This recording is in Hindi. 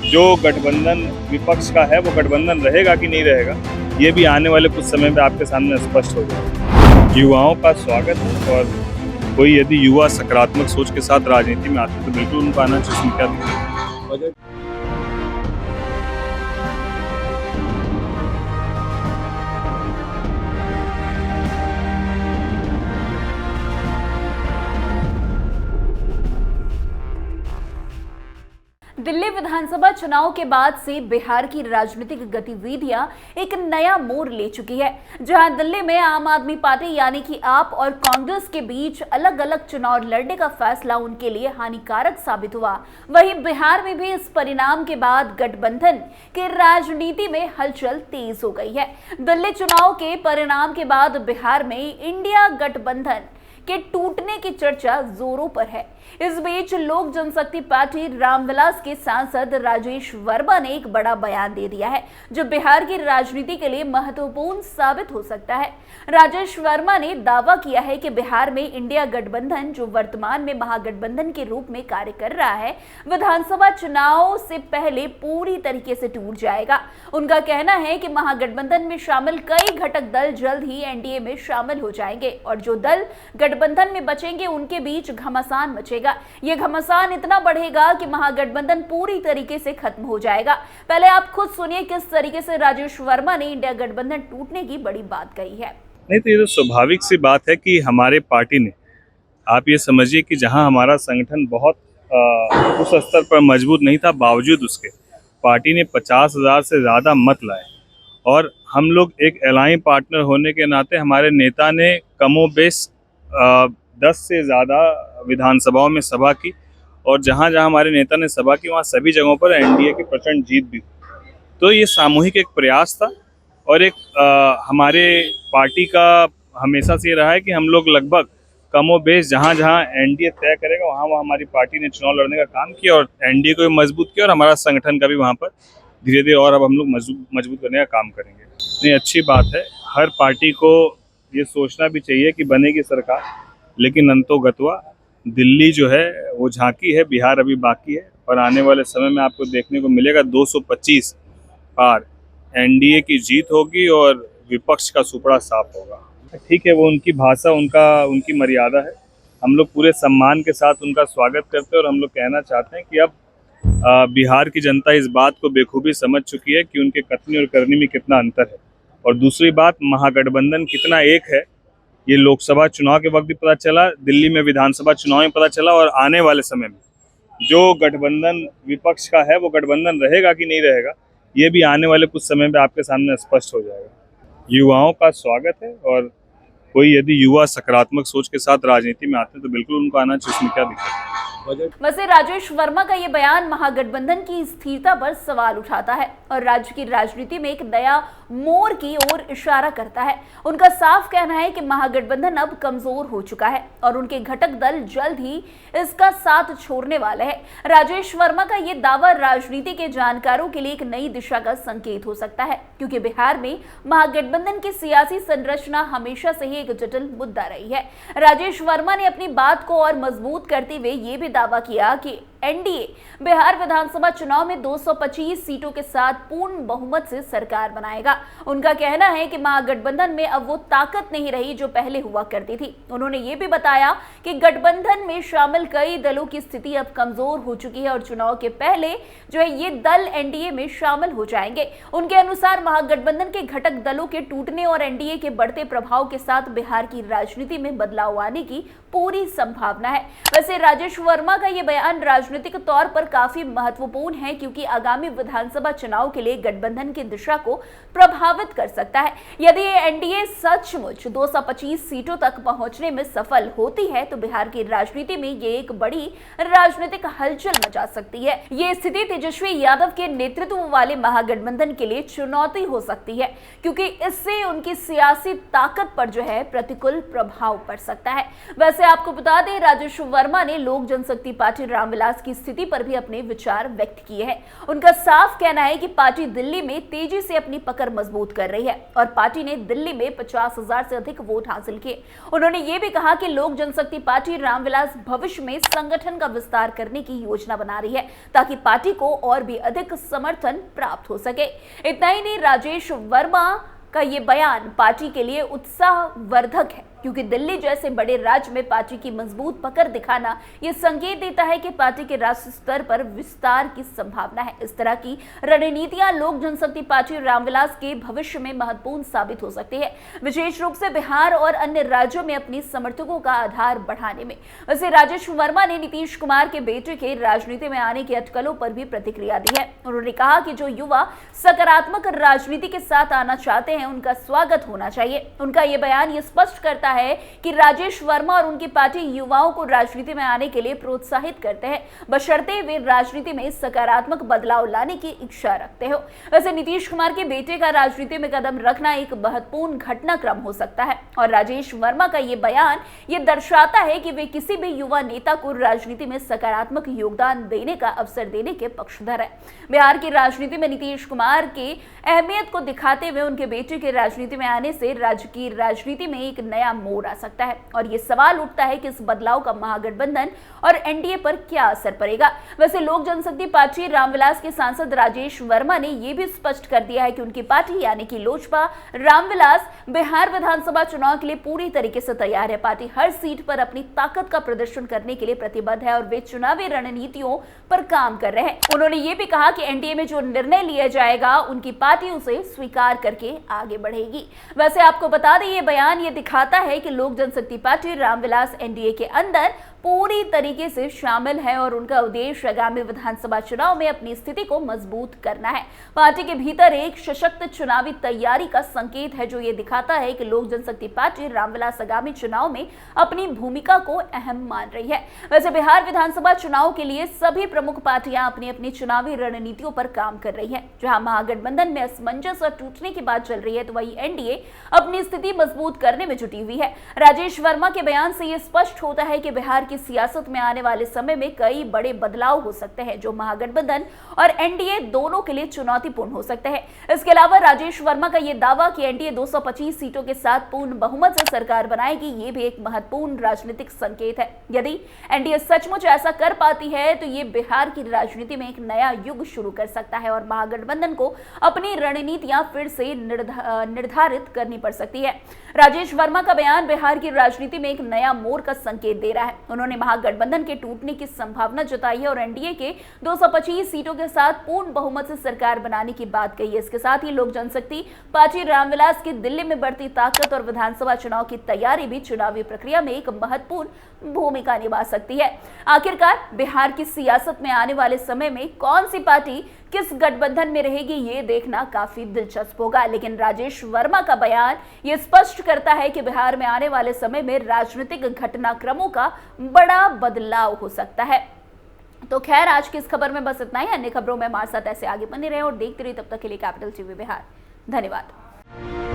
जो गठबंधन विपक्ष का है वो गठबंधन रहेगा कि नहीं रहेगा, ये भी आने वाले कुछ समय में आपके सामने स्पष्ट हो जाएगा। युवाओं का स्वागत है और कोई यदि युवा सकारात्मक सोच के साथ राजनीति में आते हैं तो बिल्कुल उनको आना चाहिए। इसमें क्या दिक्कत है? दिल्ली विधानसभा चुनाव के बाद से बिहार की राजनीतिक गतिविधियां एक नया मोड़ ले चुकी है, जहां दिल्ली में आम आदमी पार्टी यानी कि आप और कांग्रेस के बीच अलग अलग चुनाव लड़ने का फैसला उनके लिए हानिकारक साबित हुआ। वहीं बिहार में भी इस परिणाम के बाद गठबंधन की राजनीति में हलचल तेज हो गई है। दिल्ली चुनाव के परिणाम के बाद बिहार में इंडिया गठबंधन के टूटने की चर्चा जोरों पर है। इस बीच लोक जनशक्ति पार्टी रामविलास के सांसद राजेश वर्मा ने एक बड़ा बयान दे दिया है, जो बिहार की राजनीति के लिए महत्वपूर्ण साबित हो सकता है। राजेश वर्मा ने दावा किया है कि बिहार में इंडिया गठबंधन, जो वर्तमान में महागठबंधन के रूप में कार्य कर रहा है, विधानसभा चुनाव से पहले पूरी तरीके से टूट जाएगा। उनका कहना है कि महागठबंधन में शामिल कई घटक दल जल्द ही एनडीए में शामिल हो जाएंगे और जो दल गठबंधन में बचेंगे उनके बीच घमासान मचेगा। यह घमासान इतना बढ़ेगा कि महागठबंधन पूरी तरीके से खत्म हो जाएगा। पहले आप खुद सुनिए किस तरीके से राजेश वर्मा ने इंडिया गठबंधन टूटने की बड़ी बात कही है। नहीं तो ये तो स्वाभाविक सी बात है कि हमारे पार्टी ने, आप ये समझिए कि जहां हमारा संगठन बहुत उस स्तर पर मजबूत नहीं था, बावजूद उसके पार्टी ने 50,000 से ज़्यादा मत लाए और हम लोग एक अलायंस पार्टनर होने के नाते हमारे नेता ने कमोबेश 10 से ज़्यादा विधानसभाओं में सभा की और जहाँ जहाँ हमारे नेता ने सभा की वहाँ सभी जगहों पर एनडीए की प्रचंड जीत भी हुई। तो ये सामूहिक एक प्रयास था और एक हमारे पार्टी का हमेशा से ये रहा है कि हम लोग लगभग कमोबेश जहाँ जहाँ एनडीए तय करेगा वहाँ वहाँ हमारी पार्टी ने चुनाव लड़ने का काम किया और एनडीए को भी मजबूत किया और हमारा संगठन का भी वहाँ पर धीरे धीरे और अब हम लोग मजबूत करने का काम करेंगे। नहीं, अच्छी बात है। हर पार्टी को ये सोचना भी चाहिए कि बनेगी सरकार, लेकिन अंतोगत्वा दिल्ली जो है वो झांकी है, बिहार अभी बाकी है और आने वाले समय में आपको देखने को मिलेगा 225 पार एनडीए की जीत होगी और विपक्ष का सुपड़ा साफ होगा। ठीक है, वो उनकी भाषा, उनकी मर्यादा है। हम लोग पूरे सम्मान के साथ उनका स्वागत करते हैं और हम लोग कहना चाहते हैं कि अब बिहार की जनता इस बात को बेखूबी समझ चुकी है कि उनके कथनी और करनी में कितना अंतर है और दूसरी बात, महागठबंधन कितना एक है ये लोकसभा चुनाव के वक्त भी पता चला, दिल्ली में विधानसभा चुनाव में पता चला और आने वाले समय में जो गठबंधन विपक्ष का है वो गठबंधन रहेगा कि नहीं रहेगा, ये भी आने वाले कुछ समय में आपके सामने स्पष्ट हो जाएगा। युवाओं का स्वागत है और कोई यदि युवा सकारात्मक सोच के साथ राजनीति में आते हैं तो बिल्कुल उनको आना चाहिए। इसमें क्या दिक्कत है? वैसे राजेश वर्मा का ये बयान महागठबंधन की स्थिरता पर सवाल उठाता है और राज्य की राजनीति में एक नया मोड़ की ओर इशारा करता है। उनका साफ कहना है कि महागठबंधन अब कमजोर हो चुका है और उनके घटक दल जल्द ही इसका साथ छोड़ने वाले हैं। राजेश वर्मा का ये दावा राजनीति के जानकारों के लिए एक नई दिशा का संकेत हो सकता है, क्योंकि बिहार में महागठबंधन की सियासी संरचना हमेशा से ही एक जटिल मुद्दा रही है। राजेश वर्मा ने अपनी बात को और मजबूत करते हुए ये भी दावा किया कि एनडीए बिहार विधानसभा चुनाव में 225 सीटों के साथ पूर्ण बहुमत से सरकार बनाएगा। उनका कहना है कि महागठबंधन में अब वो ताकत नहीं रही जो पहले हुआ करती थी। उन्होंने ये भी बताया कि गठबंधन में शामिल कई दलों की स्थिति अब कमजोर हो चुकी है और चुनाव के पहले जो है ये दल एनडीए में शामिल हो जाएंगे। उनके अनुसार महागठबंधन के घटक दलों के टूटने और एनडीए के बढ़ते प्रभाव के साथ बिहार की राजनीति में बदलाव आने की पूरी संभावना है। वैसे राजेश वर्मा का ये बयान राजनीतिक तौर पर काफी महत्वपूर्ण है, क्योंकि आगामी विधानसभा चुनाव के लिए गठबंधन की दिशा को प्रभावित कर सकता है। यदि एनडीए सचमुच 225 सीटों तक पहुंचने में सफल होती है तो बिहार की राजनीति में ये एक बड़ी राजनीतिक हलचल मचा सकती है। ये स्थिति तेजस्वी यादव के नेतृत्व वाले महागठबंधन के लिए चुनौती हो सकती है, क्योंकि इससे उनकी सियासी ताकत पर जो है प्रतिकूल प्रभाव पड़ सकता है। वैसे आपको बता दें, राजेश वर्मा ने लोक जनशक्ति पार्टी रामविलास रामविलास की स्थिति पर भी अपने विचार व्यक्त किए हैं। उनका साफ कहना है कि पार्टी दिल्ली में तेजी से अपनी पकड़ मजबूत कर रही है और पार्टी ने दिल्ली में 50,000 से अधिक वोट हासिल किए। उन्होंने ये भी कहा कि लोक जनशक्ति पार्टी रामविलास भविष्य में संगठन का विस्तार करने की योजना बना रही है ताकि पार्टी को और भी अधिक समर्थन प्राप्त हो सके। इतना ही नहीं, राजेश वर्मा का ये बयान पार्टी के लिए उत्साहवर्धक है क्योंकि दिल्ली जैसे बड़े राज्य में पार्टी की मजबूत पकड़ दिखाना ये संकेत देता है कि पार्टी के राष्ट्रीय स्तर पर विस्तार की संभावना है। इस तरह की रणनीतियां लोक जनशक्ति पार्टी रामविलास के भविष्य में महत्वपूर्ण साबित हो सकती है, विशेष रूप से बिहार और अन्य राज्यों में अपनी समर्थकों का आधार बढ़ाने में। वैसे राजेश वर्मा ने नीतीश कुमार के बेटे के राजनीति में आने की अटकलों पर भी प्रतिक्रिया दी है। उन्होंने कहा कि जो युवा सकारात्मक राजनीति के साथ आना चाहते हैं उनका स्वागत होना चाहिए। उनका यह बयान ये स्पष्ट करता है कि राजेश वर्मा और उनकी पार्टी युवाओं को राजनीति में आने के लिए प्रोत्साहित करते हैं, बशर्ते वे राजनीति में सकारात्मक बदलाव लाने की इच्छा रखते हो। वैसे नीतीश कुमार के बेटे का राजनीति में कदम रखना एक महत्वपूर्ण घटनाक्रम हो सकता है और राजेश वर्मा का ये बयान ये दर्शाता है कि वे किसी भी युवा नेता को राजनीति में सकारात्मक योगदान देने का अवसर देने के पक्षधर है। बिहार की राजनीति में नीतीश कुमार की अहमियत को दिखाते हुए उनके बेटे के राजनीति में आने से राज्य की राजनीति में एक नया मोड़ आ सकता है और ये सवाल उठता है कि इस बदलाव का महागठबंधन और एनडीए पर क्या असर पड़ेगा। वैसे लोक जनशक्ति पार्टी रामविलास के सांसद राजेश वर्मा ने यह भी स्पष्ट कर दिया है कि उनकी पार्टी यानी कि लोजपा रामविलास बिहार विधानसभा चुनाव के लिए पूरी तरीके से तैयार है। पार्टी हर सीट पर अपनी ताकत का प्रदर्शन करने के लिए प्रतिबद्ध है और वे चुनावी रणनीतियों पर काम कर रहे हैं। उन्होंने ये भी कहा कि एनडीए में जो निर्णय लिया जाएगा उनकी पार्टी उसे स्वीकार करके आगे बढ़ेगी। वैसे आपको बता दें ये बयान ये दिखाता है कि लोक जनशक्ति पार्टी रामविलास एनडीए के अंदर पूरी तरीके से शामिल है और उनका उद्देश्य आगामी विधानसभा चुनाव में अपनी स्थिति को मजबूत करना है। पार्टी के भीतर एक सशक्त चुनावी तैयारी का संकेत है जो ये दिखाता है कि लोक जनशक्ति पार्टी रामविलास आगामी चुनाव में अपनी भूमिका को अहम मान रही है। वैसे बिहार विधानसभा चुनाव के लिए सभी प्रमुख पार्टियां अपनी अपनी चुनावी रणनीतियों पर काम कर रही है। जहां महागठबंधन में असमंजस और टूटने की बात चल रही है तो वही एनडीए अपनी स्थिति मजबूत करने में जुटी हुई है। राजेश वर्मा के बयान से यह स्पष्ट होता है कि बिहार की सियासत में आने वाले समय में कई बड़े बदलाव हो सकते हैं जो महागठबंधन और एनडीए दोनों के लिए चुनौतीपूर्ण हो सकते हैं। इसके अलावा राजेश वर्मा का यह दावा कि एनडीए 225 सीटों के साथ पूर्ण बहुमत से सरकार बनाएगी ये भी एक महत्वपूर्ण राजनीतिक संकेत है। यदि एनडीए सचमुच ऐसा कर पाती है तो ये बिहार की राजनीति में एक नया युग शुरू कर सकता है और महागठबंधन को अपनी रणनीतियां फिर से निर्धारित करनी पड़ सकती है। राजेश वर्मा का बयान बिहार की राजनीति में एक नया मोड़ का संकेत दे रहा है। उन्होंने महागठबंधन के टूटने की संभावना जताई है और एनडीए के 225 सीटों के साथ पूर्ण बहुमत से सरकार बनाने की बात कही है। इसके साथ ही लोक जनशक्ति पार्टी रामविलास की दिल्ली में बढ़ती ताकत और विधानसभा चुनाव की तैयारी भी चुनावी प्रक्रिया में एक महत्वपूर्ण भूमिका निभा सकती है। आखिरकार बिहार की सियासत में आने वाले समय में कौन सी पार्टी किस गठबंधन में रहेगी ये देखना काफी दिलचस्प होगा, लेकिन राजेश वर्मा का बयान ये स्पष्ट करता है कि बिहार में आने वाले समय में राजनीतिक घटनाक्रमों का बड़ा बदलाव हो सकता है। तो खैर आज की इस खबर में बस इतना ही। अन्य खबरों में हमारे साथ ऐसे आगे बने रहे और देखते रहिए। तब तक के लिए कैपिटल टीवी बिहार। धन्यवाद।